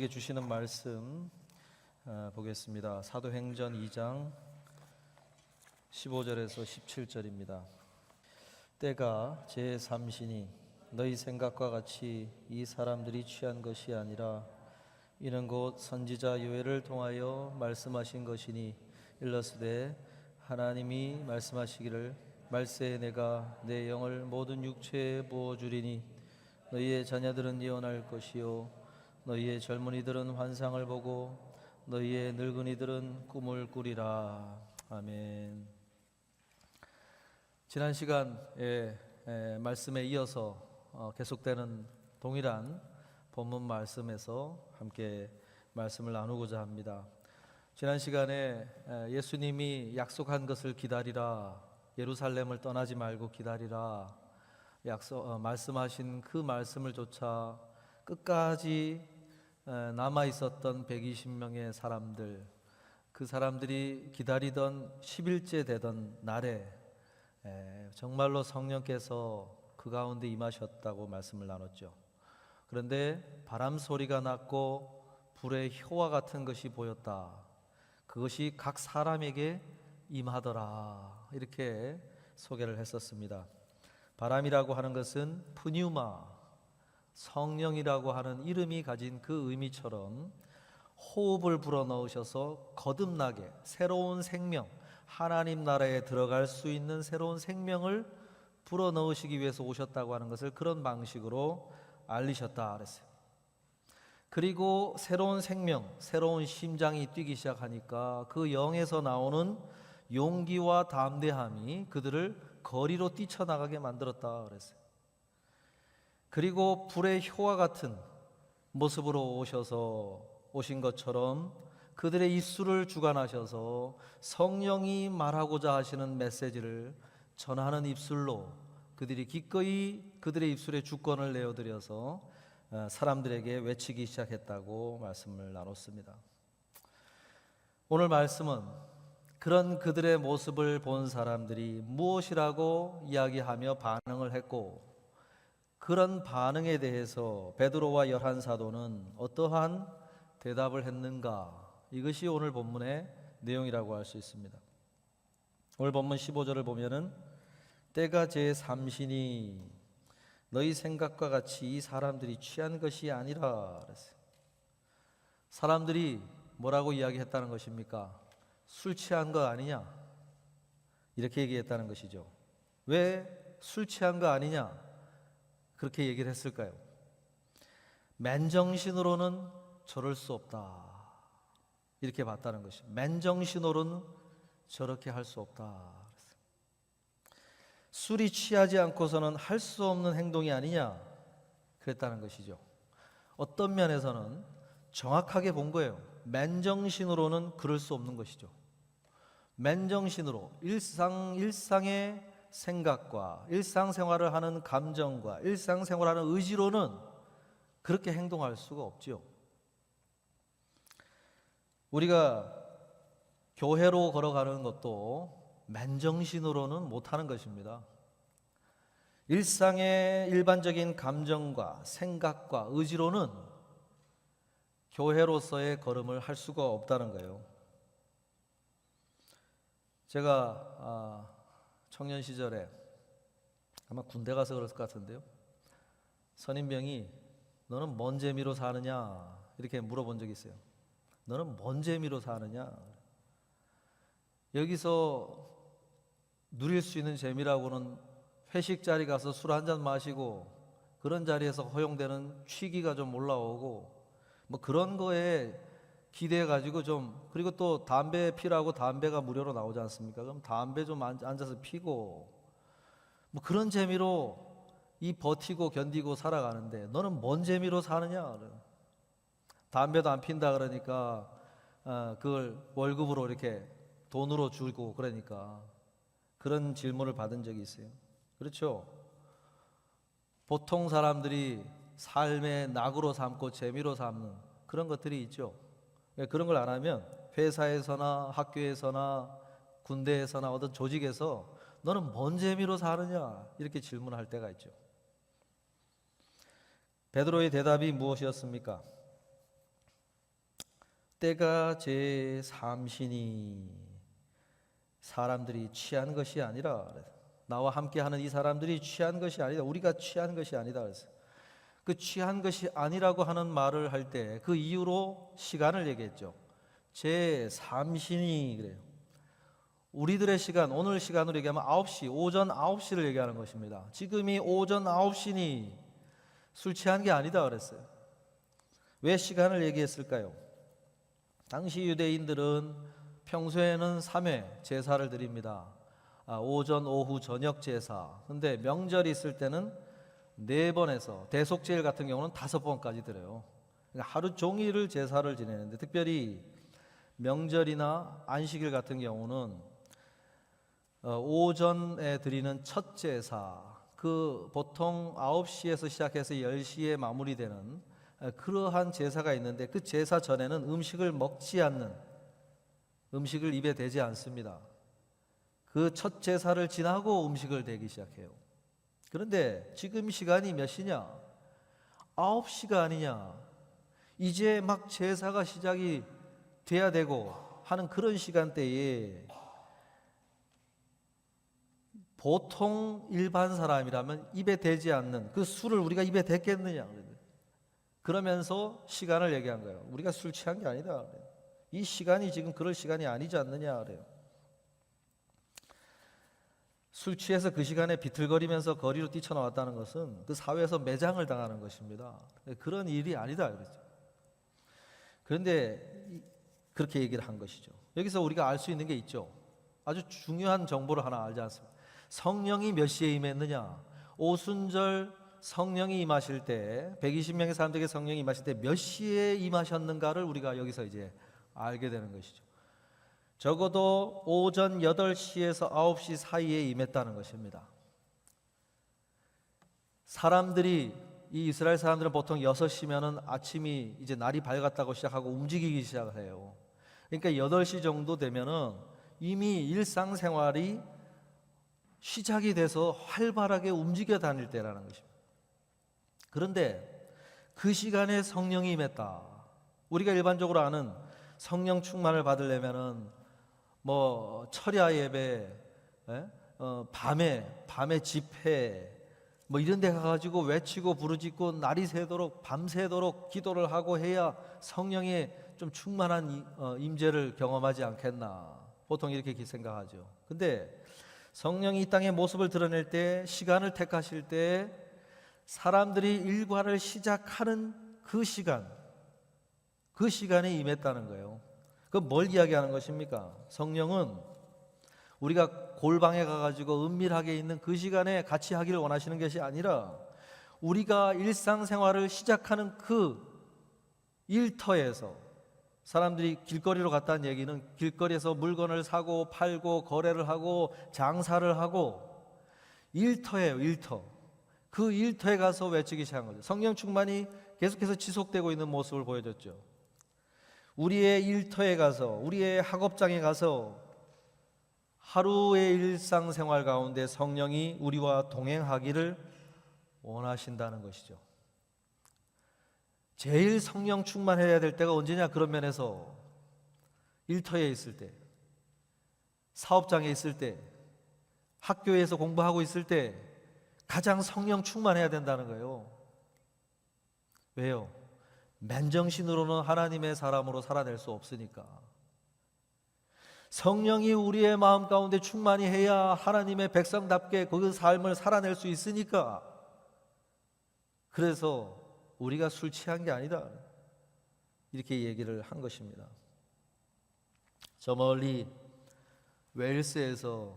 우리에게 주시는 말씀 보겠습니다. 사도행전 2장 15절에서 17절입니다. 때가 제3시니 너희 생각과 같이 이 사람들이 취한 것이 아니라 이는 곧 선지자 요엘을 통하여 말씀하신 것이니 일러스되 하나님이 말씀하시기를 말세에 내가 내 영을 모든 육체에 부어주리니 너희의 자녀들은 예언할 것이요 너희의 젊은이들은 환상을 보고 너희의 늙은이들은 꿈을 꾸리라. 아멘. 지난 시간에 말씀에 이어서 계속되는 동일한 본문 말씀에서 함께 말씀을 나누고자 합니다. 지난 시간에 예수님이 약속한 것을 기다리라, 예루살렘을 떠나지 말고 기다리라 말씀하신 그 말씀을 쫓아 끝까지 남아 있었던 120명의 사람들, 그 사람들이 기다리던 10일째 되던 날에 정말로 성령께서 그 가운데 임하셨다고 말씀을 나눴죠. 그런데 바람 소리가 났고 불의 효와 같은 것이 보였다. 그것이 각 사람에게 임하더라. 이렇게 소개를 했었습니다. 바람이라고 하는 것은 푸뉴마, 성령이라고 하는 이름이 가진 그 의미처럼 호흡을 불어넣으셔서 거듭나게 새로운 생명, 하나님 나라에 들어갈 수 있는 새로운 생명을 불어넣으시기 위해서 오셨다고 하는 것을 그런 방식으로 알리셨다 그랬어요. 그리고 새로운 생명, 새로운 심장이 뛰기 시작하니까 그 영에서 나오는 용기와 담대함이 그들을 거리로 뛰쳐나가게 만들었다 그랬어요. 그리고 불의 효와 같은 모습으로 오신 것처럼 그들의 입술을 주관하셔서 성령이 말하고자 하시는 메시지를 전하는 입술로 그들이 기꺼이 그들의 입술에 주권을 내어드려서 사람들에게 외치기 시작했다고 말씀을 나눴습니다. 오늘 말씀은 그런 그들의 모습을 본 사람들이 무엇이라고 이야기하며 반응을 했고, 그런 반응에 대해서 베드로와 11사도는 어떠한 대답을 했는가, 이것이 오늘 본문의 내용이라고 할 수 있습니다. 오늘 본문 15절을 보면은 때가 제3시니 너희 생각과 같이 이 사람들이 취한 것이 아니라 그랬어요. 사람들이 뭐라고 이야기했다는 것입니까? 술 취한 거 아니냐, 이렇게 얘기했다는 것이죠. 왜 술 취한 거 아니냐 그렇게 얘기를 했을까요? 맨정신으로는 저럴 수 없다, 이렇게 봤다는 것이. 맨정신으로는 저렇게 할 수 없다. 술이 취하지 않고서는 할 수 없는 행동이 아니냐 그랬다는 것이죠. 어떤 면에서는 정확하게 본 거예요. 맨정신으로는 그럴 수 없는 것이죠. 맨정신으로 일상의 생각과 일상생활을 하는 감정과 일상생활하는 의지로는 그렇게 행동할 수가 없죠. 우리가 교회로 걸어가는 것도 맨정신으로는 못하는 것입니다. 일상의 일반적인 감정과 생각과 의지로는 교회로서의 걸음을 할 수가 없다는 거예요. 제가 청년 시절에 아마 군대 가서 그랬을 것 같은데요, 선임병이 너는 뭔 재미로 사느냐 이렇게 물어본 적이 있어요. 너는 뭔 재미로 사느냐. 여기서 누릴 수 있는 재미라고는 회식 자리 가서 술 한잔 마시고 그런 자리에서 허용되는 취기가 좀 올라오고 뭐 그런 거에 기대해 가지고 좀, 그리고 또 담배 피라고 담배가 무료로 나오지 않습니까? 그럼 담배 좀 앉아서 피고 뭐 그런 재미로 이 버티고 견디고 살아가는데 너는 뭔 재미로 사느냐. 담배도 안 핀다 그러니까 그걸 월급으로 이렇게 돈으로 주고 그러니까 그런 질문을 받은 적이 있어요. 그렇죠? 보통 사람들이 삶의 낙으로 삼고 재미로 삼는 그런 것들이 있죠. 그런 걸 안 하면 회사에서나 학교에서나 군대에서나 어떤 조직에서 너는 뭔 재미로 사느냐 이렇게 질문할 때가 있죠. 베드로의 대답이 무엇이었습니까? 때가 제 삼신이 사람들이 취한 것이 아니라, 나와 함께하는 이 사람들이 취한 것이 아니다. 우리가 취한 것이 아니다. 그래서 그 취한 것이 아니라고 하는 말을 할 때 그 이유로 시간을 얘기했죠. 제 삼신이 그래요. 우리들의 시간, 오늘 시간으로 얘기하면 9시, 오전 9시를 얘기하는 것입니다. 지금이 오전 9시니 술 취한 게 아니다 그랬어요. 왜 시간을 얘기했을까요? 당시 유대인들은 평소에는 3회 제사를 드립니다. 오전, 오후, 저녁 제사. 근데 명절이 있을 때는 4번에서 대속제일 같은 경우는 5번까지 드려요. 그러니까 하루 종일을 제사를 지내는데, 특별히 명절이나 안식일 같은 경우는 오전에 드리는 첫 제사, 그 보통 9시에서 시작해서 10시에 마무리되는 그러한 제사가 있는데, 그 제사 전에는 음식을 먹지 않는, 음식을 입에 대지 않습니다. 그 첫 제사를 지나고 음식을 대기 시작해요. 그런데 지금 시간이 몇 시냐? 9시가 아니냐? 이제 막 제사가 시작이 돼야 되고 하는 그런 시간대에 보통 일반 사람이라면 입에 대지 않는 그 술을 우리가 입에 댔겠느냐? 그러면서 시간을 얘기한 거예요. 우리가 술 취한 게 아니다. 이 시간이 지금 그럴 시간이 아니지 않느냐 그래요. 술 취해서 그 시간에 비틀거리면서 거리로 뛰쳐나왔다는 것은 그 사회에서 매장을 당하는 것입니다. 그런 일이 아니다 그랬죠. 그런데 그렇게 얘기를 한 것이죠. 여기서 우리가 알 수 있는 게 있죠. 아주 중요한 정보를 하나 알지 않습니까? 성령이 몇 시에 임했느냐? 오순절 성령이 임하실 때, 120명의 사람들에게 성령이 임하실 때 몇 시에 임하셨는가를 우리가 여기서 이제 알게 되는 것이죠. 적어도 오전 8시에서 9시 사이에 임했다는 것입니다. 사람들이, 이 이스라엘 사람들은 보통 6시면은 아침이 이제 날이 밝았다고 시작하고 움직이기 시작을 해요. 그러니까 8시 정도 되면은 이미 일상생활이 시작이 돼서 활발하게 움직여 다닐 때라는 것입니다. 그런데 그 시간에 성령이 임했다. 우리가 일반적으로 아는 성령 충만을 받으려면은 뭐 철야 예배, 밤에 집회, 뭐 이런 데 가가지고 외치고 부르짖고 날이 새도록 밤새도록 기도를 하고 해야 성령의 좀 충만한 임재를 경험하지 않겠나, 보통 이렇게 생각하죠. 근데 성령이 이 땅의 모습을 드러낼 때, 시간을 택하실 때 사람들이 일과를 시작하는 그 시간, 그 시간에 임했다는 거예요. 그건 뭘 이야기하는 것입니까? 성령은 우리가 골방에 가가지고 은밀하게 있는 그 시간에 같이 하기를 원하시는 것이 아니라, 우리가 일상생활을 시작하는 그 일터에서, 사람들이 길거리로 갔다는 얘기는 길거리에서 물건을 사고 팔고 거래를 하고 장사를 하고 일터예요, 일터. 그 일터에 가서 외치기 시작한 거죠. 성령 충만이 계속해서 지속되고 있는 모습을 보여줬죠. 우리의 일터에 가서, 우리의 학업장에 가서 하루의 일상생활 가운데 성령이 우리와 동행하기를 원하신다는 것이죠. 제일 성령 충만해야 될 때가 언제냐? 그런 면에서 일터에 있을 때, 사업장에 있을 때, 학교에서 공부하고 있을 때 가장 성령 충만해야 된다는 거예요. 왜요? 맨정신으로는 하나님의 사람으로 살아낼 수 없으니까. 성령이 우리의 마음 가운데 충만히 해야 하나님의 백성답게 그 삶을 살아낼 수 있으니까. 그래서 우리가 술 취한 게 아니다, 이렇게 얘기를 한 것입니다. 저 멀리 웨일스에서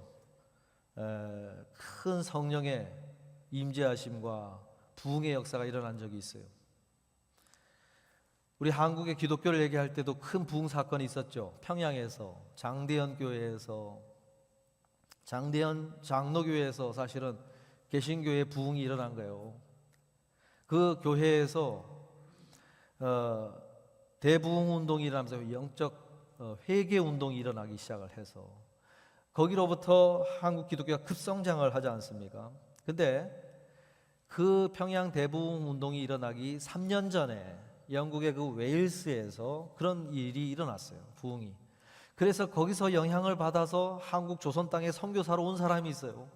큰 성령의 임재하심과 부흥의 역사가 일어난 적이 있어요. 우리 한국의 기독교를 얘기할 때도 큰 부흥 사건이 있었죠. 평양에서, 장대현 교회에서, 장대현 장로교회에서 사실은 개신교의 부흥이 일어난 거예요. 그 교회에서 대부흥 운동이 일어나면서 영적 회개 운동이 일어나기 시작을 해서 거기로부터 한국 기독교가 급성장을 하지 않습니까? 근데 그 평양 대부흥 운동이 일어나기 3년 전에 영국의 그 웨일스에서 그런 일이 일어났어요. 부흥이. 그래서 거기서 영향을 받아서 한국 조선 땅에 선교사로 온 사람이 있어요.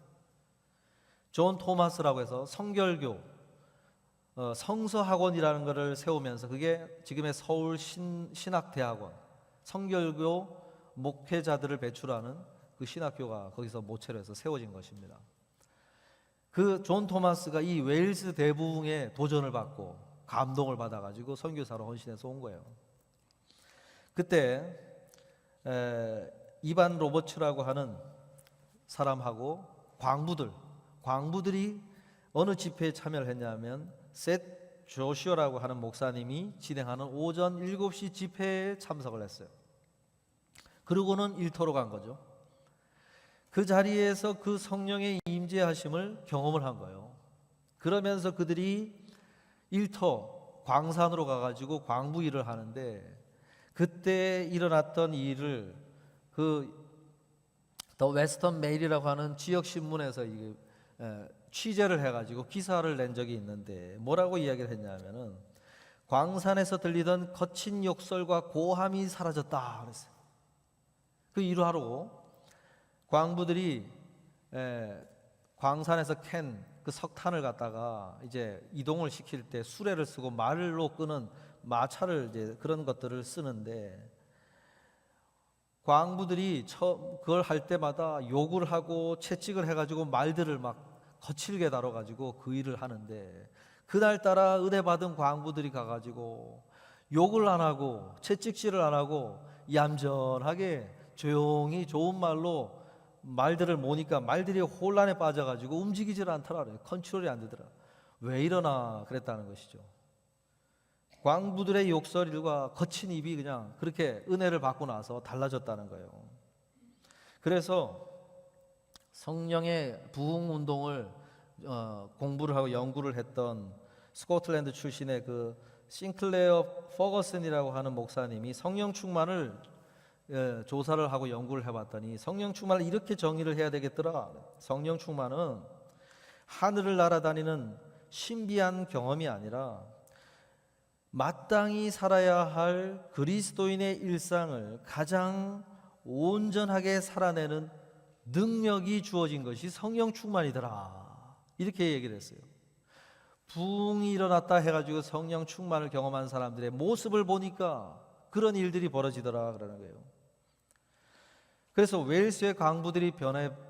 존 토마스라고 해서 성결교 성서학원이라는 것을 세우면서 그게 지금의 서울 신학대학원, 성결교 목회자들을 배출하는 그 신학교가 거기서 모체로 해서 세워진 것입니다. 그 존 토마스가 이 웨일스 대부흥에 도전을 받고 감동을 받아가지고 선교사로 헌신해서 온 거예요. 그때 이반 로버츠라고 하는 사람하고 광부들이 어느 집회에 참여를 했냐면 셋 조슈아라고 하는 목사님이 진행하는 오전 7시 집회에 참석을 했어요. 그러고는 일터로 간 거죠. 그 자리에서 그 성령의 임재하심을 경험을 한 거예요. 그러면서 그들이 일터 광산으로 가가지고 광부 일을 하는데 그때 일어났던 일을 더 웨스턴 메일이라고 하는 지역 신문에서 취재를 해가지고 기사를 낸 적이 있는데 뭐라고 이야기를 했냐면은 광산에서 들리던 거친 욕설과 고함이 사라졌다 그랬어요. 그 일화로 광부들이 광산에서 캔 그 석탄을 갖다가 이제 이동을 시킬 때 수레를 쓰고 말로 끄는 마차를 이제 그런 것들을 쓰는데 광부들이 그걸 할 때마다 욕을 하고 채찍을 해가지고 말들을 막 거칠게 다뤄가지고 그 일을 하는데 그날따라 은혜 받은 광부들이 가가지고 욕을 안 하고 채찍질을 안 하고 얌전하게 조용히 좋은 말로 말들을 모니까 말들이 혼란에 빠져가지고 움직이질 않더라 그래요. 컨트롤이 안 되더라. 왜 이러나 그랬다는 것이죠. 광부들의 욕설과 거친 입이 그냥 그렇게 은혜를 받고 나서 달라졌다는 거예요. 그래서 성령의 부흥 운동을 공부를 하고 연구를 했던 스코틀랜드 출신의 그 싱클레어 퍼거슨이라고 하는 목사님이 성령 충만을 조사를 하고 연구를 해봤더니 성령 충만을 이렇게 정의를 해야 되겠더라. 성령 충만은 하늘을 날아다니는 신비한 경험이 아니라 마땅히 살아야 할 그리스도인의 일상을 가장 온전하게 살아내는 능력이 주어진 것이 성령 충만이더라. 이렇게 얘기를 했어요. 부흥이 일어났다 해가지고 성령 충만을 경험한 사람들의 모습을 보니까 그런 일들이 벌어지더라 그러는 거예요. 그래서 웨일스의 광부들이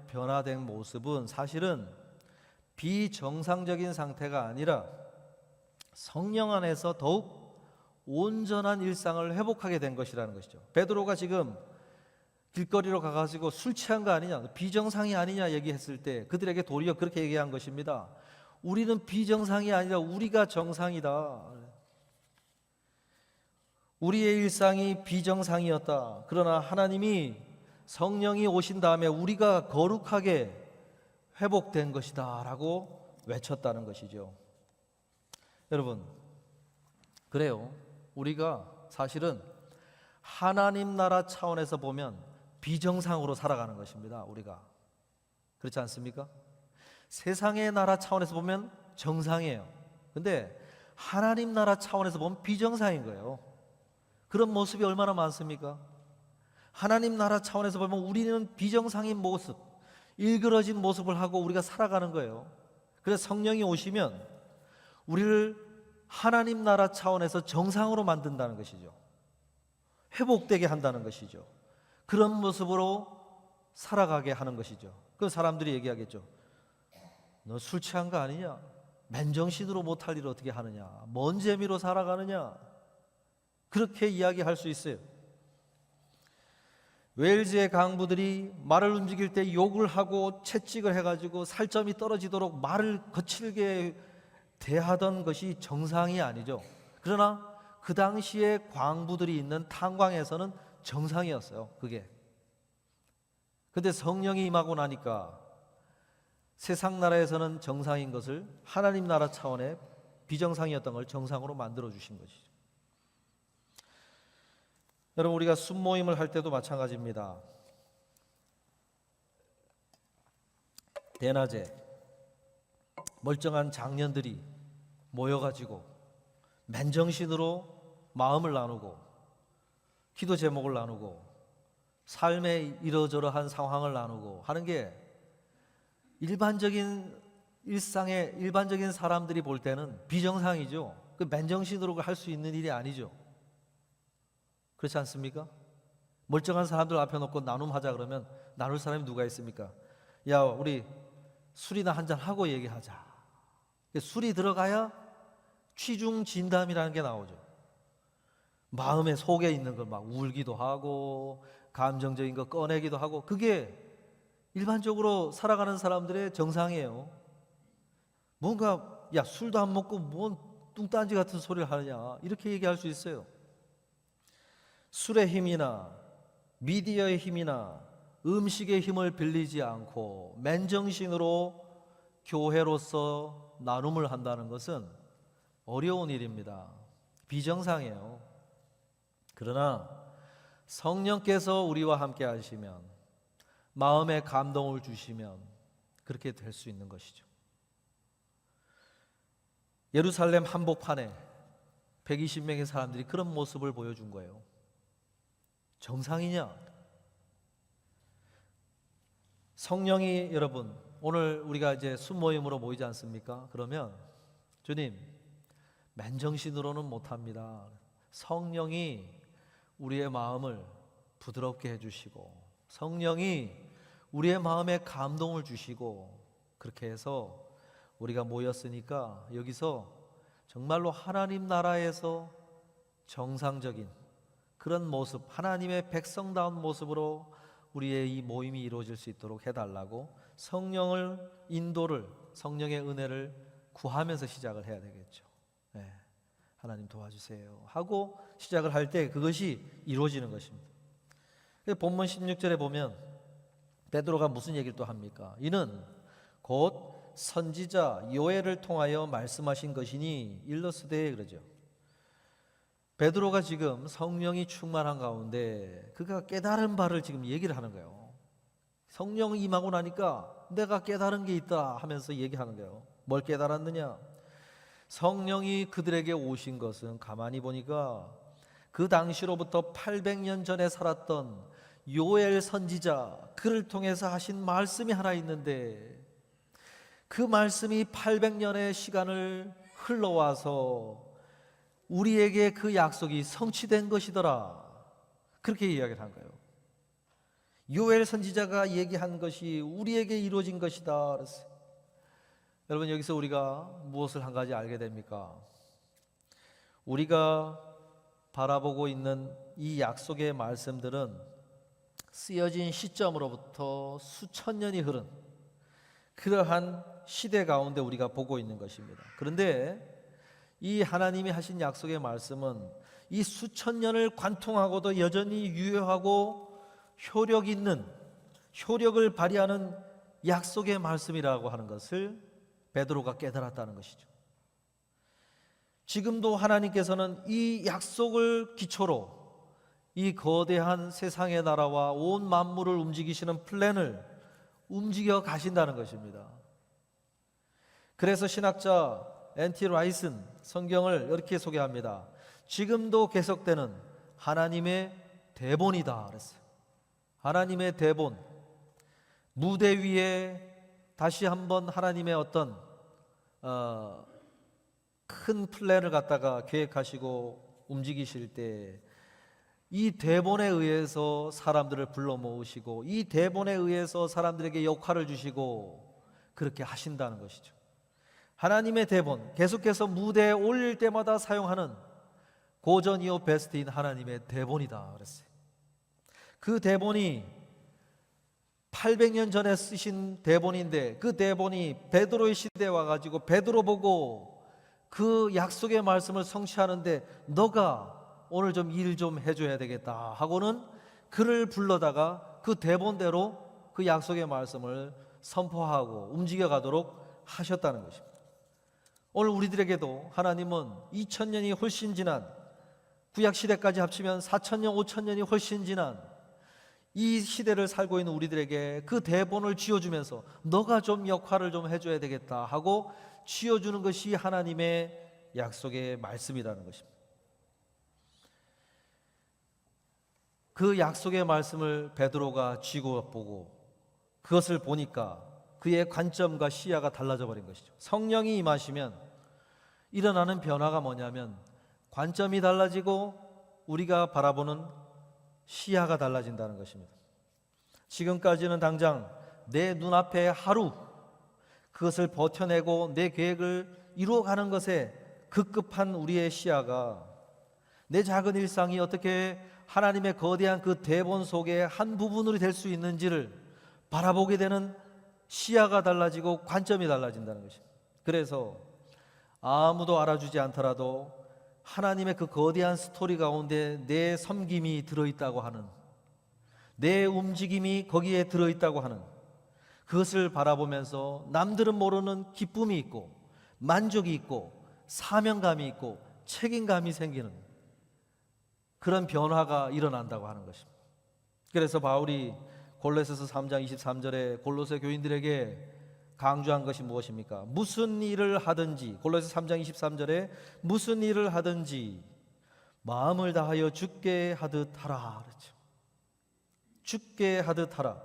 변화된 모습은 사실은 비정상적인 상태가 아니라 성령 안에서 더욱 온전한 일상을 회복하게 된 것이라는 것이죠. 베드로가 지금 길거리로 가가지고 술 취한 거 아니냐, 비정상이 아니냐 얘기했을 때 그들에게 도리어 그렇게 얘기한 것입니다. 우리는 비정상이 아니라 우리가 정상이다. 우리의 일상이 비정상이었다. 그러나 하나님이 성령이 오신 다음에 우리가 거룩하게 회복된 것이다 라고 외쳤다는 것이죠. 여러분, 그래요. 우리가 사실은 하나님 나라 차원에서 보면 비정상으로 살아가는 것입니다. 우리가 그렇지 않습니까? 세상의 나라 차원에서 보면 정상이에요. 근데 하나님 나라 차원에서 보면 비정상인 거예요. 그런 모습이 얼마나 많습니까? 하나님 나라 차원에서 보면 우리는 비정상인 모습, 일그러진 모습을 하고 우리가 살아가는 거예요. 그래서 성령이 오시면 우리를 하나님 나라 차원에서 정상으로 만든다는 것이죠. 회복되게 한다는 것이죠. 그런 모습으로 살아가게 하는 것이죠. 그 사람들이 얘기하겠죠. 너 술 취한 거 아니냐? 맨정신으로 못할 일을 어떻게 하느냐? 뭔 재미로 살아가느냐? 그렇게 이야기할 수 있어요. 웨일즈의 강부들이 말을 움직일 때 욕을 하고 채찍을 해가지고 살점이 떨어지도록 말을 거칠게 대하던 것이 정상이 아니죠. 그러나 그 당시에 광부들이 있는 탄광에서는 정상이었어요. 그게. 근데 성령이 임하고 나니까 세상 나라에서는 정상인 것을 하나님 나라 차원의 비정상이었던 걸 정상으로 만들어 주신 것이죠. 여러분, 우리가 순모임을 할 때도 마찬가지입니다. 대낮에 멀쩡한 장년들이 모여가지고 맨정신으로 마음을 나누고 기도 제목을 나누고 삶의 이러저러한 상황을 나누고 하는 게 일반적인 일상의 일반적인 사람들이 볼 때는 비정상이죠. 그 맨정신으로 할 수 있는 일이 아니죠. 그렇지 않습니까? 멀쩡한 사람들 앞에 놓고 나눔하자 그러면 나눌 사람이 누가 있습니까? 야, 우리 술이나 한잔 하고 얘기하자. 술이 들어가야 취중 진담이라는 게 나오죠. 마음의 속에 있는 걸 막 울기도 하고 감정적인 거 꺼내기도 하고, 그게 일반적으로 살아가는 사람들의 정상이에요. 뭔가 야, 술도 안 먹고 뭔 뚱딴지 같은 소리를 하느냐, 이렇게 얘기할 수 있어요. 술의 힘이나 미디어의 힘이나 음식의 힘을 빌리지 않고 맨정신으로 교회로서 나눔을 한다는 것은 어려운 일입니다. 비정상이에요. 그러나 성령께서 우리와 함께 하시면, 마음에 감동을 주시면 그렇게 될 수 있는 것이죠. 예루살렘 한복판에 120명의 사람들이 그런 모습을 보여준 거예요. 정상이냐? 성령이, 여러분, 오늘 우리가 이제 순모임으로 모이지 않습니까? 그러면 주님, 맨정신으로는 못합니다. 성령이 우리의 마음을 부드럽게 해주시고, 성령이 우리의 마음에 감동을 주시고, 그렇게 해서 우리가 모였으니까 여기서 정말로 하나님 나라에서 정상적인 그런 모습, 하나님의 백성다운 모습으로 우리의 이 모임이 이루어질 수 있도록 해달라고 성령을, 인도를, 성령의 은혜를 구하면서 시작을 해야 되겠죠. 네. 하나님 도와주세요 하고 시작을 할 때 그것이 이루어지는 것입니다. 본문 16절에 보면 베드로가 무슨 얘기를 또 합니까? 이는 곧 선지자 요엘을 통하여 말씀하신 것이니 일러스되, 그러죠. 베드로가 지금 성령이 충만한 가운데 그가 깨달은 바를 지금 얘기를 하는 거예요. 성령이 임하고 나니까 내가 깨달은 게 있다 하면서 얘기하는 거예요. 뭘 깨달았느냐? 성령이 그들에게 오신 것은 가만히 보니까 그 당시로부터 800년 전에 살았던 요엘 선지자, 그를 통해서 하신 말씀이 하나 있는데, 그 말씀이 800년의 시간을 흘러와서 우리에게 그 약속이 성취된 것이더라. 그렇게 이야기를 한 거예요. 요엘 선지자가 얘기한 것이 우리에게 이루어진 것이다 그랬어요. 여러분, 여기서 우리가 무엇을 한 가지 알게 됩니까? 우리가 바라보고 있는 이 약속의 말씀들은 쓰여진 시점으로부터 수천 년이 흐른 그러한 시대 가운데 우리가 보고 있는 것입니다. 그런데 이 하나님이 하신 약속의 말씀은 이 수천 년을 관통하고도 여전히 유효하고 효력 있는, 효력을 발휘하는 약속의 말씀이라고 하는 것을 베드로가 깨달았다는 것이죠. 지금도 하나님께서는 이 약속을 기초로 이 거대한 세상의 나라와 온 만물을 움직이시는 플랜을 움직여 가신다는 것입니다. 그래서 신학자 N.T. 라이슨 성경을 이렇게 소개합니다. 지금도 계속되는 하나님의 대본이다 그랬어요. 하나님의 대본. 무대 위에 다시 한번 하나님의 어떤 큰 플랜을 갖다가 계획하시고 움직이실 때 이 대본에 의해서 사람들을 불러 모으시고 이 대본에 의해서 사람들에게 역할을 주시고 그렇게 하신다는 것이죠. 하나님의 대본, 계속해서 무대에 올릴 때마다 사용하는 고전이요 베스트인 하나님의 대본이다 그랬어요. 그 대본이 800년 전에 쓰신 대본인데, 그 대본이 베드로의 시대에 와가지고 베드로 보고 그 약속의 말씀을 성취하는데 너가 오늘 좀 일 좀 해줘야 되겠다 하고는 그를 불러다가 그 대본대로 그 약속의 말씀을 선포하고 움직여가도록 하셨다는 것입니다. 오늘 우리들에게도 하나님은 2000년이 훨씬 지난, 구약시대까지 합치면 4000년, 5000년이 훨씬 지난 이 시대를 살고 있는 우리들에게 그 대본을 쥐어주면서 너가 좀 역할을 좀 해줘야 되겠다 하고 쥐어주는 것이 하나님의 약속의 말씀이라는 것입니다. 그 약속의 말씀을 베드로가 쥐고 보고 그것을 보니까 그의 관점과 시야가 달라져 버린 것이죠. 성령이 임하시면 일어나는 변화가 뭐냐면 관점이 달라지고 우리가 바라보는 시야가 달라진다는 것입니다. 지금까지는 당장 내 눈앞에 하루 그것을 버텨내고 내 계획을 이루어가는 것에 급급한 우리의 시야가 내 작은 일상이 어떻게 하나님의 거대한 그 대본 속의 한 부분으로 될 수 있는지를 바라보게 되는 시야가 달라지고 관점이 달라진다는 것입니다. 그래서 아무도 알아주지 않더라도 하나님의 그 거대한 스토리 가운데 내 섬김이 들어있다고 하는, 내 움직임이 거기에 들어있다고 하는 그것을 바라보면서 남들은 모르는 기쁨이 있고 만족이 있고 사명감이 있고 책임감이 생기는 그런 변화가 일어난다고 하는 것입니다. 그래서 바울이 골로새서 3장 23절에 골로새 교인들에게 강조한 것이 무엇입니까? 무슨 일을 하든지, 골로새 3장 23절에 무슨 일을 하든지 마음을 다하여 주께 하듯 하라 그렇죠. 주께 하듯 하라.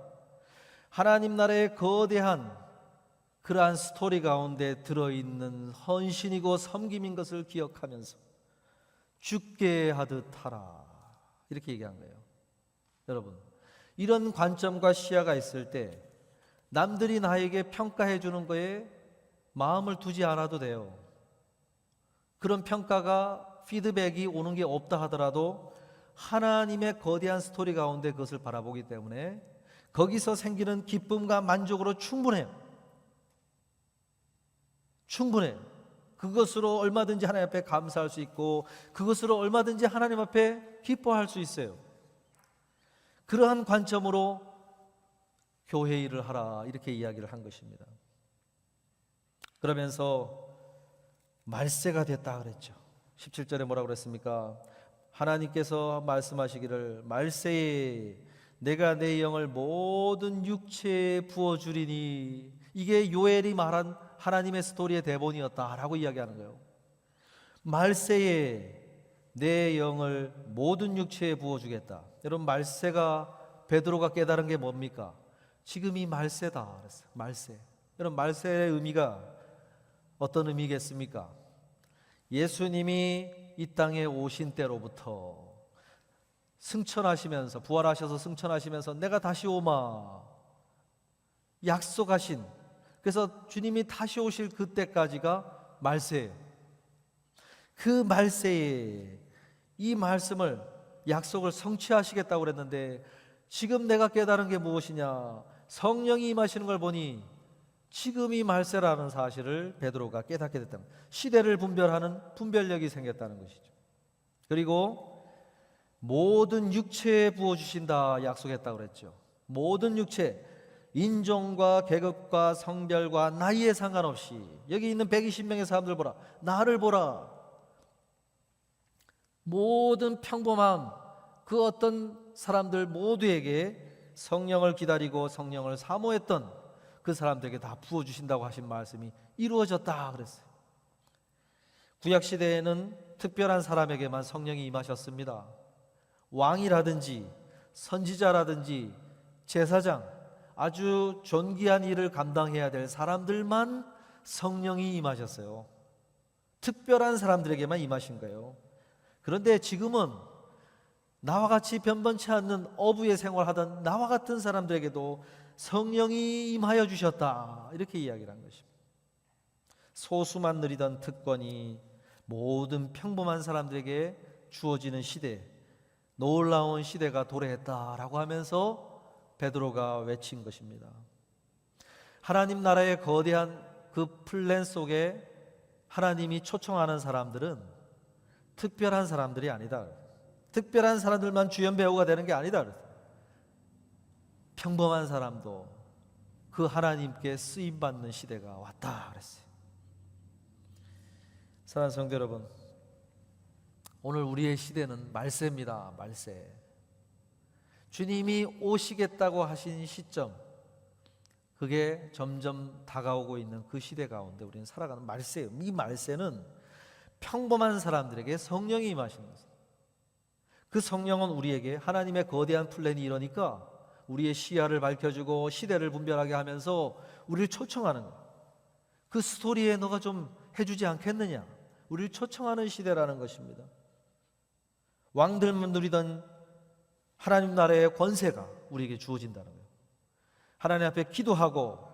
하나님 나라의 거대한 그러한 스토리 가운데 들어있는 헌신이고 섬김인 것을 기억하면서 주께 하듯 하라 이렇게 얘기한 거예요. 여러분, 이런 관점과 시야가 있을 때 남들이 나에게 평가해 주는 거에 마음을 두지 않아도 돼요. 그런 평가가 피드백이 오는 게 없다 하더라도 하나님의 거대한 스토리 가운데 그것을 바라보기 때문에 거기서 생기는 기쁨과 만족으로 충분해요. 충분해요. 그것으로 얼마든지 하나님 앞에 감사할 수 있고 그것으로 얼마든지 하나님 앞에 기뻐할 수 있어요. 그러한 관점으로 교회 일을 하라 이렇게 이야기를 한 것입니다. 그러면서 말세가 됐다 그랬죠. 17절에 뭐라고 그랬습니까? 하나님께서 말씀하시기를 말세에 내가 내 영을 모든 육체에 부어주리니, 이게 요엘이 말한 하나님의 스토리의 대본이었다라고 이야기하는 거예요. 말세에 내 영을 모든 육체에 부어주겠다. 여러분, 말세가 베드로가 깨달은 게 뭡니까? 지금이 말세다 그랬어요. 말세. 여러분, 말세의 의미가 어떤 의미겠습니까? 예수님이 이 땅에 오신 때로부터 승천하시면서, 부활하셔서 승천하시면서 내가 다시 오마 약속하신, 그래서 주님이 다시 오실 그때까지가 말세예요. 그 말세에 이 말씀을, 약속을 성취하시겠다고 그랬는데 지금 내가 깨달은 게 무엇이냐? 성령이 임하시는 걸 보니 지금이 말세라는 사실을 베드로가 깨닫게 됐다는 거예요. 시대를 분별하는 분별력이 생겼다는 것이죠. 그리고 모든 육체에 부어주신다 약속했다고 그랬죠. 모든 육체, 인종과 계급과 성별과 나이에 상관없이 여기 있는 120명의 사람들 보라, 나를 보라. 모든 평범한 그 어떤 사람들 모두에게 성령을 기다리고 성령을 사모했던 그 사람들에게 다 부어주신다고 하신 말씀이 이루어졌다 그랬어요. 구약시대에는 특별한 사람에게만 성령이 임하셨습니다. 왕이라든지 선지자라든지 제사장, 아주 존귀한 일을 감당해야 될 사람들만 성령이 임하셨어요. 특별한 사람들에게만 임하신 거예요. 그런데 지금은 나와 같이 변변치 않는 어부의 생활하던 나와 같은 사람들에게도 성령이 임하여 주셨다 이렇게 이야기를 한 것입니다. 소수만 누리던 특권이 모든 평범한 사람들에게 주어지는 시대, 놀라운 시대가 도래했다라고 하면서 베드로가 외친 것입니다. 하나님 나라의 거대한 그 플랜 속에 하나님이 초청하는 사람들은 특별한 사람들이 아니다. 특별한 사람들만 주연 배우가 되는 게 아니다. 평범한 사람도 그 하나님께 쓰임받는 시대가 왔다 그랬어요. 사랑하는 성도 여러분, 오늘 우리의 시대는 말세입니다. 말세. 주님이 오시겠다고 하신 시점, 그게 점점 다가오고 있는 그 시대 가운데 우리는 살아가는 말세예요. 이 말세는 평범한 사람들에게 성령이 임하시는 것입니다. 그 성령은 우리에게 하나님의 거대한 플랜이 이러니까 우리의 시야를 밝혀주고 시대를 분별하게 하면서 우리를 초청하는 거예요. 그 스토리에 너가 좀 해주지 않겠느냐? 우리를 초청하는 시대라는 것입니다. 왕들만 누리던 하나님 나라의 권세가 우리에게 주어진다는 거예요. 하나님 앞에 기도하고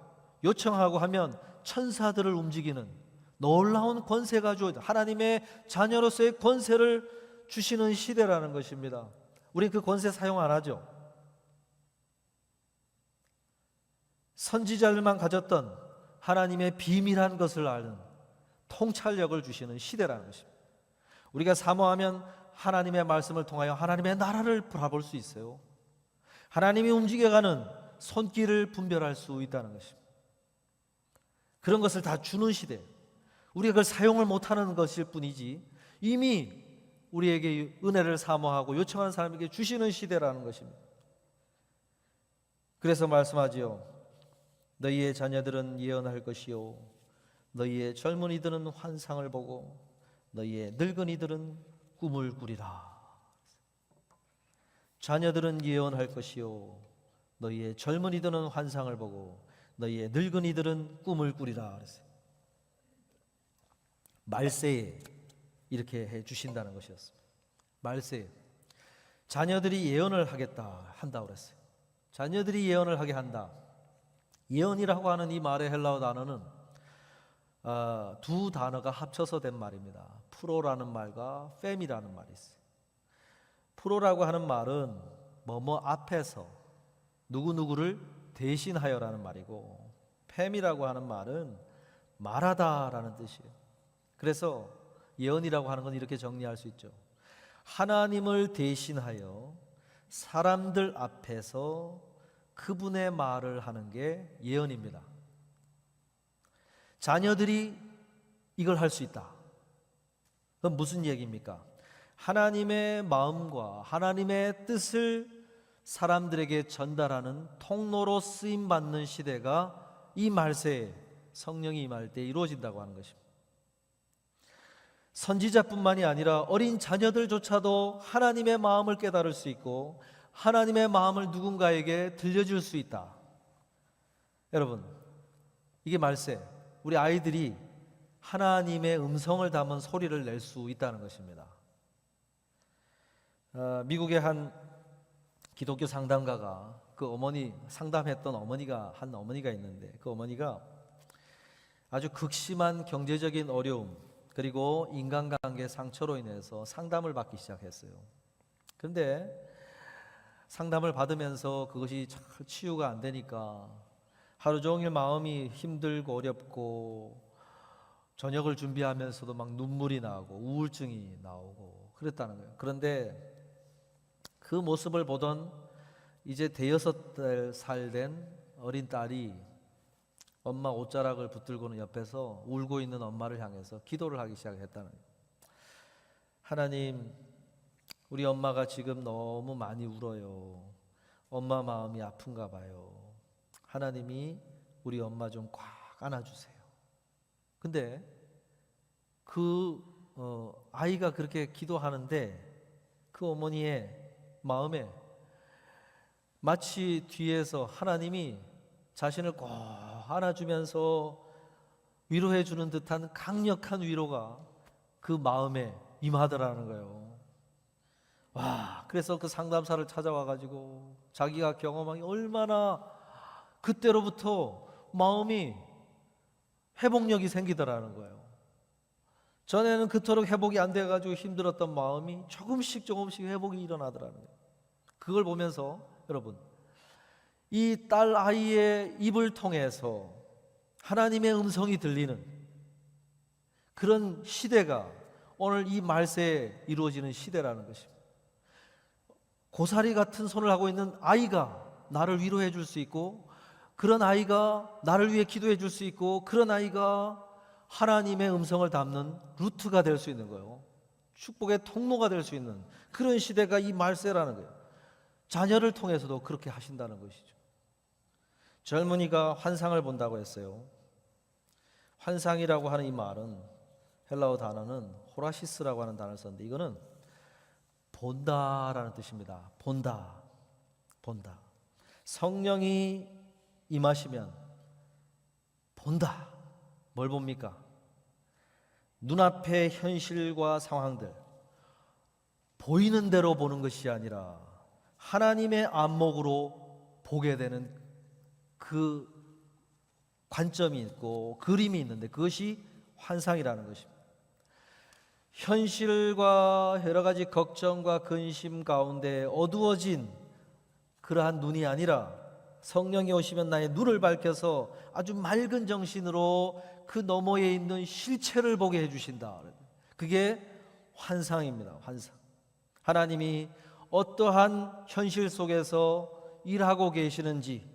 요청하고 하면 천사들을 움직이는 놀라운 권세가 주어져 하나님의 자녀로서의 권세를 주시는 시대라는 것입니다. 우리는 그 권세 사용 안 하죠. 선지자들만 가졌던 하나님의 비밀한 것을 아는 통찰력을 주시는 시대라는 것입니다. 우리가 사모하면 하나님의 말씀을 통하여 하나님의 나라를 바라볼 수 있어요. 하나님이 움직여가는 손길을 분별할 수 있다는 것입니다. 그런 것을 다 주는 시대. 우리가 그걸 사용을 못하는 것일 뿐이지 이미 우리에게 은혜를 사모하고 요청하는 사람에게 주시는 시대라는 것입니다. 그래서 말씀하지요. 너희의 자녀들은 예언할 것이요 너희의 젊은이들은 환상을 보고 너희의 늙은이들은 꿈을 꾸리라. 자녀들은 예언할 것이요 너희의 젊은이들은 환상을 보고 너희의 늙은이들은 꿈을 꾸리라 그랬어요. 말세에 이렇게 해 주신다는 것이었습니다. 말세에 자녀들이 예언을 한다고 그랬어요. 자녀들이 예언을 하게 한다. 예언이라고 하는 이 말의 헬라어 단어는 두 단어가 합쳐서 된 말입니다. 프로라는 말과 팸이라는 말이 있어요. 프로라고 하는 말은 뭐뭐 앞에서 누구누구를 대신하여라는 말이고 팸이라고 하는 말은 말하다라는 뜻이에요. 그래서 예언이라고 하는 건 이렇게 정리할 수 있죠. 하나님을 대신하여 사람들 앞에서 그분의 말을 하는 게 예언입니다. 자녀들이 이걸 할 수 있다. 그건 무슨 얘기입니까? 하나님의 마음과 하나님의 뜻을 사람들에게 전달하는 통로로 쓰임받는 시대가 이 말세에 성령이 임할 때 이루어진다고 하는 것입니다. 선지자뿐만이 아니라 어린 자녀들조차도 하나님의 마음을 깨달을 수 있고 하나님의 마음을 누군가에게 들려줄 수 있다. 여러분, 이게 말세. 우리 아이들이 하나님의 음성을 담은 소리를 낼 수 있다는 것입니다. 미국의 한 기독교 상담가가 상담했던 한 어머니가 있는데 그 어머니가 아주 극심한 경제적인 어려움 그리고 인간관계 상처로 인해서 상담을 받기 시작했어요. 그런데 상담을 받으면서 그것이 잘 치유가 안 되니까 하루 종일 마음이 힘들고 어렵고 저녁을 준비하면서도 막 눈물이 나고 우울증이 나오고 그랬다는 거예요. 그런데 그 모습을 보던 이제 대여섯 살 된 어린 딸이 엄마 옷자락을 붙들고는 옆에서 울고 있는 엄마를 향해서 기도를 하기 시작했다는 거예요. 하나님, 우리 엄마가 지금 너무 많이 울어요. 엄마 마음이 아픈가 봐요. 하나님이 우리 엄마 좀 꽉 안아주세요. 근데 아이가 그렇게 기도하는데 그 어머니의 마음에 마치 뒤에서 하나님이 자신을 꼭 안아주면서 위로해 주는 듯한 강력한 위로가 그 마음에 임하더라는 거예요. 그래서 그 상담사를 찾아와 가지고 자기가 경험한 게 얼마나 그때로부터 마음이 회복력이 생기더라는 거예요. 전에는 그토록 회복이 안 돼가지고 힘들었던 마음이 조금씩 회복이 일어나더라는 거예요. 그걸 보면서 여러분, 이 딸 아이의 입을 통해서 하나님의 음성이 들리는 그런 시대가 오늘 이 말세에 이루어지는 시대라는 것입니다. 고사리 같은 손을 하고 있는 아이가 나를 위로해 줄 수 있고 그런 아이가 나를 위해 기도해 줄 수 있고 그런 아이가 하나님의 음성을 담는 루트가 될 수 있는 거예요. 축복의 통로가 될 수 있는 그런 시대가 이 말세라는 거예요. 자녀를 통해서도 그렇게 하신다는 것이죠. 젊은이가 환상을 본다고 했어요. 환상이라고 하는 이 말은 헬라어 단어는 호라시스라고 하는 단어를 썼는데 이거는 본다라는 뜻입니다. 본다. 본다. 성령이 임하시면 본다. 뭘 봅니까? 눈앞의 현실과 상황들, 보이는 대로 보는 것이 아니라 하나님의 안목으로 보게 되는 그 관점이 있고 그림이 있는데 그것이 환상이라는 것입니다. 현실과 여러 가지 걱정과 근심 가운데 어두워진 그러한 눈이 아니라 성령이 오시면 나의 눈을 밝혀서 아주 맑은 정신으로 그 너머에 있는 실체를 보게 해주신다. 그게 환상입니다. 환상. 하나님이 어떠한 현실 속에서 일하고 계시는지,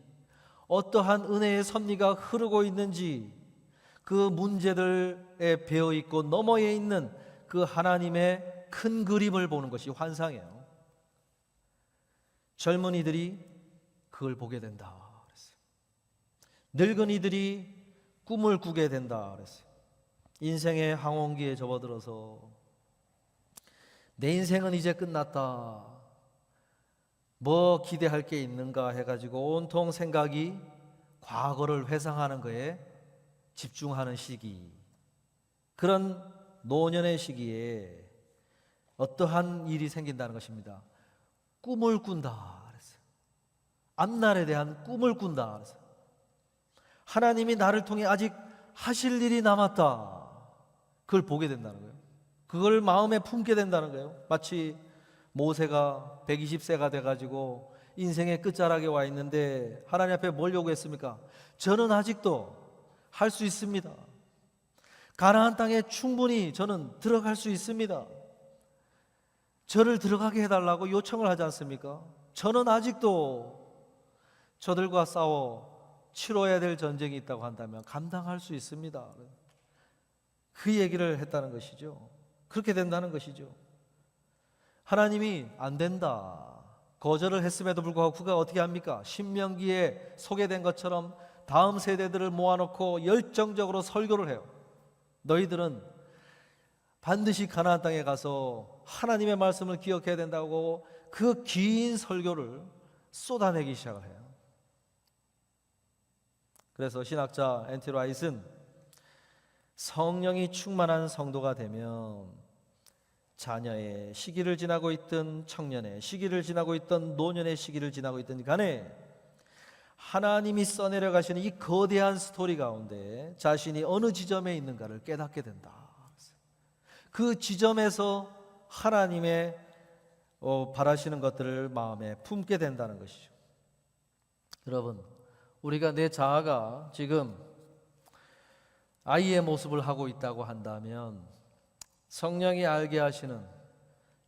어떠한 은혜의 섭리가 흐르고 있는지, 그 문제들에 배어 있고 너머에 있는 그 하나님의 큰 그림을 보는 것이 환상이에요. 젊은이들이 그걸 보게 된다 그랬어요. 늙은이들이 꿈을 꾸게 된다 그랬어요. 인생의 항원기에 접어들어서 내 인생은 이제 끝났다, 뭐 기대할 게 있는가 해가지고 온통 생각이 과거를 회상하는 거에 집중하는 시기, 그런 노년의 시기에 어떠한 일이 생긴다는 것입니다. 꿈을 꾼다 그랬어요. 앞날에 대한 꿈을 꾼다 그랬어요. 하나님이 나를 통해 아직 하실 일이 남았다, 그걸 보게 된다는 거예요. 그걸 마음에 품게 된다는 거예요. 마치 모세가 120세가 돼가지고 인생의 끝자락에 와 있는데 하나님 앞에 뭘 요구했습니까? 저는 아직도 할 수 있습니다. 가나안 땅에 충분히 저는 들어갈 수 있습니다. 저를 들어가게 해달라고 요청을 하지 않습니까? 저는 아직도 저들과 싸워 치러야 될 전쟁이 있다고 한다면 감당할 수 있습니다. 그 얘기를 했다는 것이죠. 그렇게 된다는 것이죠. 하나님이 안 된다, 거절을 했음에도 불구하고 그가 어떻게 합니까? 신명기에 소개된 것처럼 다음 세대들을 모아놓고 열정적으로 설교를 해요. 너희들은 반드시 가나안 땅에 가서 하나님의 말씀을 기억해야 된다고 그 긴 설교를 쏟아내기 시작을 해요. 그래서 신학자 앤티 라이트는 성령이 충만한 성도가 되면 자녀의 시기를 지나고 있든 청년의 시기를 지나고 있든 노년의 시기를 지나고 있든 간에 하나님이 써내려 가시는 이 거대한 스토리 가운데 자신이 어느 지점에 있는가를 깨닫게 된다. 그 지점에서 하나님의 바라시는 것들을 마음에 품게 된다는 것이죠. 여러분, 우리가 내 자아가 지금 아이의 모습을 하고 있다고 한다면 성령이 알게 하시는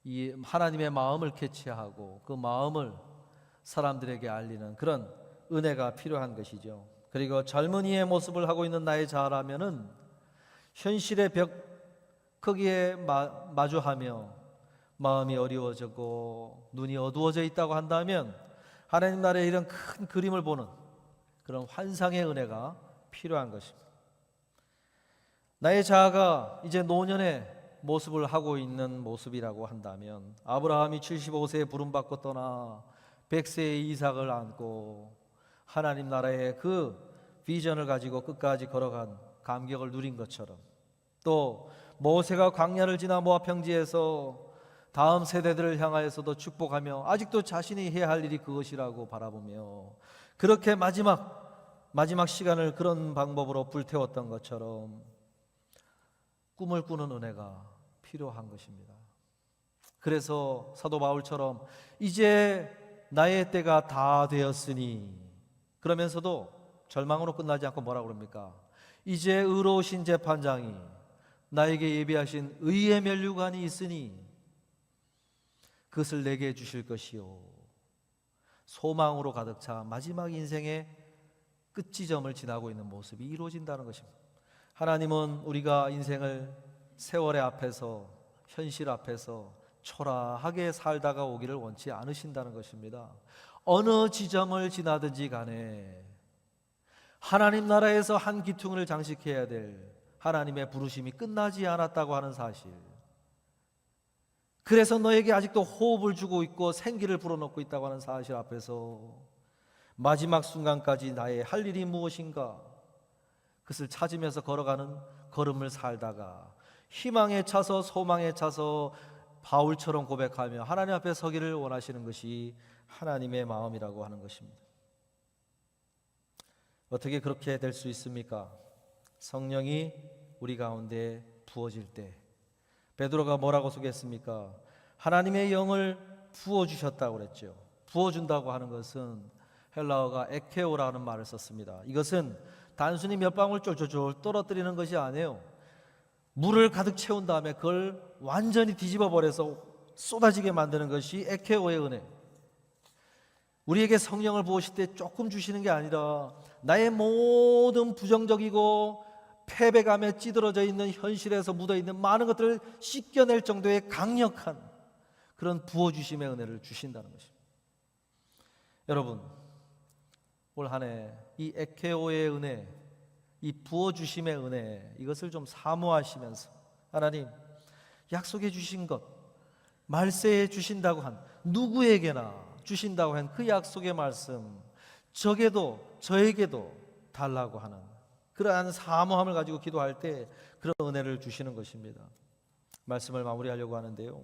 이 하나님의 마음을 캐치하고 그 마음을 사람들에게 알리는 그런 은혜가 필요한 것이죠. 그리고 젊은이의 모습을 하고 있는 나의 자아라면은 현실의 벽 거기에 마주하며 마음이 어려워지고 눈이 어두워져 있다고 한다면 하나님 나라의 이런 큰 그림을 보는 그런 환상의 은혜가 필요한 것입니다. 나의 자아가 이제 노년의 모습을 하고 있는 모습이라고 한다면 아브라함이 75세에 부름받고 떠나 100세의 이삭을 안고 하나님 나라의 그 비전을 가지고 끝까지 걸어간 감격을 누린 것처럼, 또 모세가 광야를 지나 모압 평지에서 다음 세대들을 향하여서도 축복하며 아직도 자신이 해야 할 일이 그것이라고 바라보며 그렇게 마지막 시간을 그런 방법으로 불태웠던 것처럼 꿈을 꾸는 은혜가 필요한 것입니다. 그래서 사도 바울처럼 이제 나의 때가 다 되었으니, 그러면서도 절망으로 끝나지 않고 뭐라고 그럽니까? 이제 의로우신 재판장이 나에게 예비하신 의의 면류관이 있으니 그것을 내게 주실 것이요, 소망으로 가득 차 마지막 인생의 끝지점을 지나고 있는 모습이 이루어진다는 것입니다. 하나님은 우리가 인생을 세월의 앞에서, 현실 앞에서 초라하게 살다가 오기를 원치 않으신다는 것입니다. 어느 지점을 지나든지 간에 하나님 나라에서 한 기퉁을 장식해야 될, 하나님의 부르심이 끝나지 않았다고 하는 사실, 그래서 너에게 아직도 호흡을 주고 있고 생기를 불어넣고 있다고 하는 사실 앞에서 마지막 순간까지 나의 할 일이 무엇인가, 그것을 찾으면서 걸어가는 걸음을 살다가 희망에 차서 소망에 차서 바울처럼 고백하며 하나님 앞에 서기를 원하시는 것이 하나님의 마음이라고 하는 것입니다. 어떻게 그렇게 될 수 있습니까? 성령이 우리 가운데 부어질 때, 베드로가 뭐라고 소개했습니까? 하나님의 영을 부어주셨다고 그랬죠. 부어준다고 하는 것은 헬라어가 에케오라는 말을 썼습니다. 이것은 단순히 몇 방울 쫄쫄쫄 떨어뜨리는 것이 아니에요. 물을 가득 채운 다음에 그걸 완전히 뒤집어 버려서 쏟아지게 만드는 것이 에케오의 은혜. 우리에게 성령을 부으실 때 조금 주시는 게 아니라 나의 모든 부정적이고 패배감에 찌들어져 있는 현실에서 묻어있는 많은 것들을 씻겨낼 정도의 강력한 그런 부어주심의 은혜를 주신다는 것입니다. 여러분, 올 한 해 이 에케오의 은혜, 이 부어주심의 은혜, 이것을 좀 사모하시면서 하나님 약속해 주신 것, 말세에 주신다고 한, 누구에게나 주신다고 한 그 약속의 말씀, 저에게도 달라고 하는 그러한 사모함을 가지고 기도할 때 그런 은혜를 주시는 것입니다. 말씀을 마무리하려고 하는데요,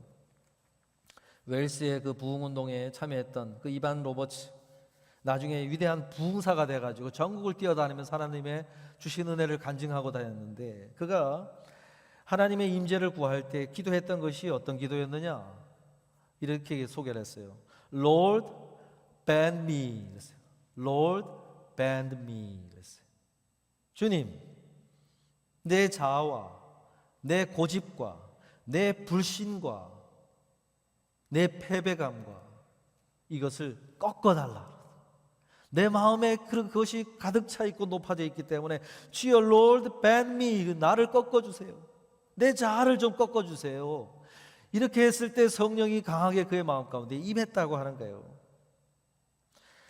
웨일스의 그 부흥운동에 참여했던 그 이반 로버츠, 나중에 위대한 부흥사가 돼가지고 전국을 뛰어다니면서 하나님의 주신 은혜를 간증하고 다녔는데, 그가 하나님의 임재를 구할 때 기도했던 것이 어떤 기도였느냐, 이렇게 소개를 했어요. Lord, bend me. Lord, bend me. 주님, 내 자아와 내 고집과 내 불신과 내 패배감과 이것을 꺾어달라. 내 마음에 그것이 가득 차 있고 높아져 있기 때문에 주여 Lord bend me, 나를 꺾어주세요. 내 자아를 좀 꺾어주세요. 이렇게 했을 때 성령이 강하게 그의 마음 가운데 임했다고 하는 거예요.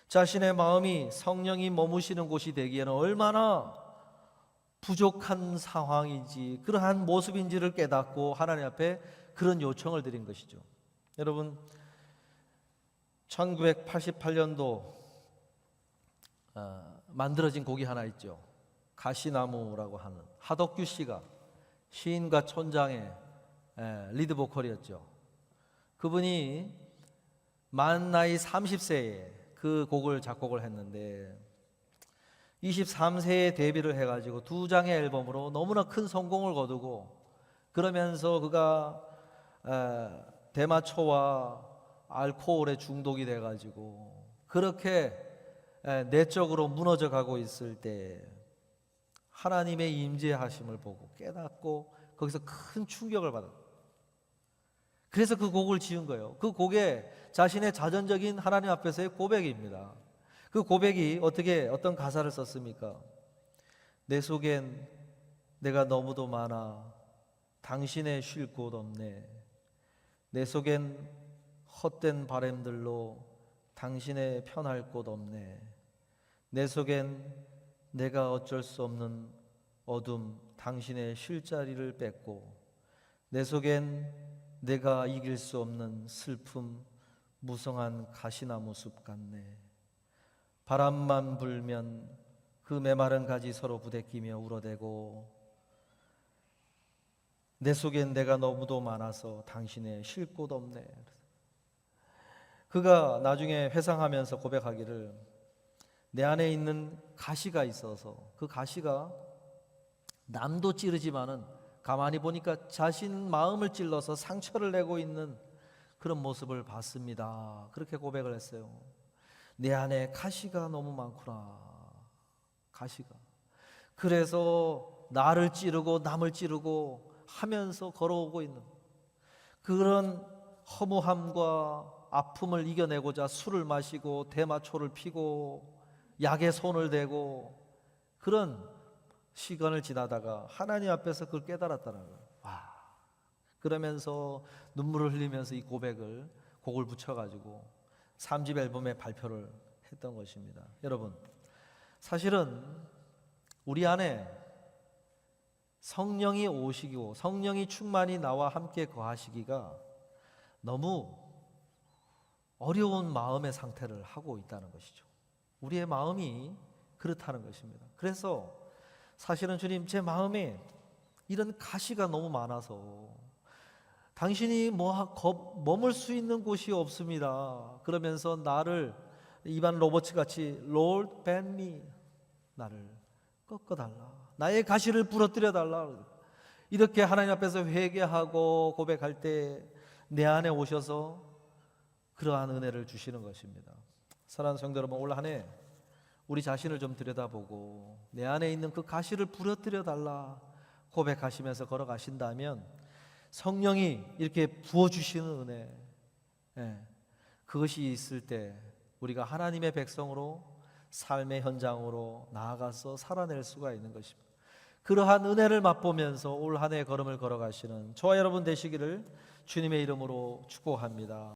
자신의 마음이 성령이 머무시는 곳이 되기에는 얼마나 부족한 상황인지, 그러한 모습인지를 깨닫고 하나님 앞에 그런 요청을 드린 것이죠. 여러분, 1988년도 만들어진 곡이 하나 있죠. 가시나무라고 하는, 하덕규 씨가 시인과 촌장의 리드 보컬이었죠. 그분이 만 나이 30세에 그 곡을 작곡을 했는데 23세에 데뷔를 해가지고 2장의 앨범으로 너무나 큰 성공을 거두고, 그러면서 그가 대마초와 알코올에 중독이 돼가지고 그렇게 내적으로 무너져 가고 있을 때 하나님의 임재하심을 보고 깨닫고 거기서 큰 충격을 받았어요. 그래서 그 곡을 지은 거예요. 그 곡에 자신의 자전적인 하나님 앞에서의 고백입니다. 그 고백이 어떤 가사를 썼습니까? 내 속엔 내가 너무도 많아 당신의 쉴 곳 없네. 내 속엔 헛된 바램들로 당신의 편할 곳 없네. 내 속엔 내가 어쩔 수 없는 어둠 당신의 쉴 자리를 뺏고, 내 속엔 내가 이길 수 없는 슬픔 무성한 가시나무 숲 같네. 바람만 불면 그 메마른 가지 서로 부대끼며 울어대고, 내 속엔 내가 너무도 많아서 당신의 쉴 곳 없네. 그가 나중에 회상하면서 고백하기를, 내 안에 있는 가시가 있어서 그 가시가 남도 찌르지만은 가만히 보니까 자신 마음을 찔러서 상처를 내고 있는 그런 모습을 봤습니다. 그렇게 고백을 했어요. 내 안에 가시가 너무 많구나. 가시가. 그래서 나를 찌르고 남을 찌르고 하면서 걸어오고 있는 그런 허무함과 아픔을 이겨내고자 술을 마시고 대마초를 피고 약에 손을 대고 그런 시간을 지나다가 하나님 앞에서 그걸 깨달았다는 거예요. 와. 그러면서 눈물을 흘리면서 이 곡을 붙여가지고 3집 앨범에 발표를 했던 것입니다. 여러분, 사실은 우리 안에 성령이 오시고 성령이 충만히 나와 함께 거하시기가 너무 어려운 마음의 상태를 하고 있다는 것이죠. 우리의 마음이 그렇다는 것입니다. 그래서 사실은 주님, 제 마음에 이런 가시가 너무 많아서 당신이 머물 수 있는 곳이 없습니다. 그러면서 나를 이반 로버츠 같이 Lord bend me, 나를 꺾어달라, 나의 가시를 부러뜨려 달라, 이렇게 하나님 앞에서 회개하고 고백할 때 내 안에 오셔서 그러한 은혜를 주시는 것입니다. 사랑하는 성도 여러분, 올 한 해 우리 자신을 좀 들여다보고 내 안에 있는 그 가시를 부러뜨려 달라 고백하시면서 걸어가신다면 성령이 이렇게 부어주시는 은혜, 그것이 있을 때 우리가 하나님의 백성으로 삶의 현장으로 나아가서 살아낼 수가 있는 것입니다. 그러한 은혜를 맛보면서 올 한 해 걸음을 걸어가시는 저와 여러분 되시기를 주님의 이름으로 축복합니다.